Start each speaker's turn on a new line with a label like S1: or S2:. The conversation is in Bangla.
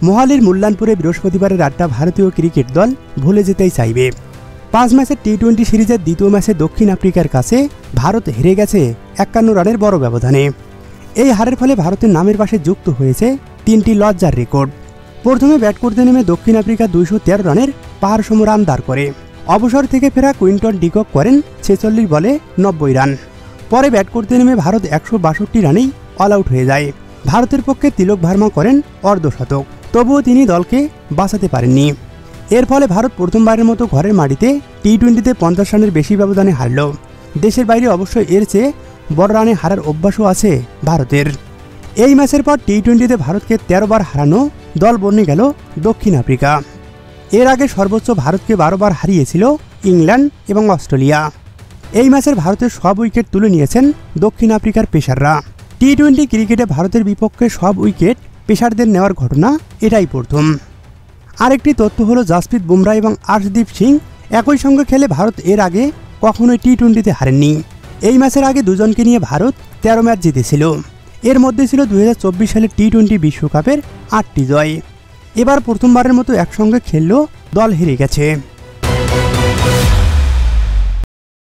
S1: মোহালির মুল্লানপুরে বৃহস্পতিবারের রাতটা ভারতীয় ক্রিকেট দল ভুলে যেতেই চাইবে। 5 ম্যাচের টি-20 সিরিজের দ্বিতীয় ম্যাচে দক্ষিণ আফ্রিকার কাছে ভারত হেরে গেছে 51 রানের বড় ব্যবধানে। এই হারের ফলে ভারতের নামের পাশে যুক্ত হয়েছে 3টি লজ্জার রেকর্ড। প্রথমে ব্যাট করতে নেমে দক্ষিণ আফ্রিকা 213 রানের পাহাড়সম রান দাঁড় করে। অবসর থেকে ফেরা কুইন্টন ডিকক করেন 46 বলে 90 রান। পরে ব্যাট করতে নেমে ভারত 162 রানেই অল আউট হয়ে যায়। ভারতের পক্ষে তিলক ভার্মা করেন অর্ধশতক, তবুও তিনি দলকে বাঁচাতে পারেননি। এর ফলে ভারত প্রথমবারের মতো ঘরের মাটিতে টি-20তে 50 রানের বেশি ব্যবধানে হারল। দেশের বাইরে অবশ্য এর চেয়ে বড় রানে হারার অভ্যাসও আছে ভারতের। এই ম্যাচের পর টি-20তে ভারতকে 13 বার হারানো দল বনে গেল দক্ষিণ আফ্রিকা। এর আগে সর্বোচ্চ ভারতকে 12 বার হারিয়েছিল ইংল্যান্ড এবং অস্ট্রেলিয়া। এই ম্যাচের ভারতের সব উইকেট তুলে নিয়েছেন দক্ষিণ আফ্রিকার পেসাররা। টি-20 ক্রিকেটে ভারতের বিপক্ষে সব উইকেট পেসারদের নেওয়ার ঘটনা এটাই প্রথম। আরেকটি তথ্য হলো জাসপ্রীত বুমরা এবং আর্শদীপ সিং একই সঙ্গে খেলে ভারত এর আগে কখনোই টি-20তে হারেননি। এই ম্যাচের আগে দুজনকে নিয়ে ভারত 13 ম্যাচ জিতেছিল। এর মধ্যে ছিল 2024 সালের টি-20 বিশ্বকাপের 8টি জয়। এবার প্রথমবারের মতো একসঙ্গে খেললেও দল হেরে গেছে।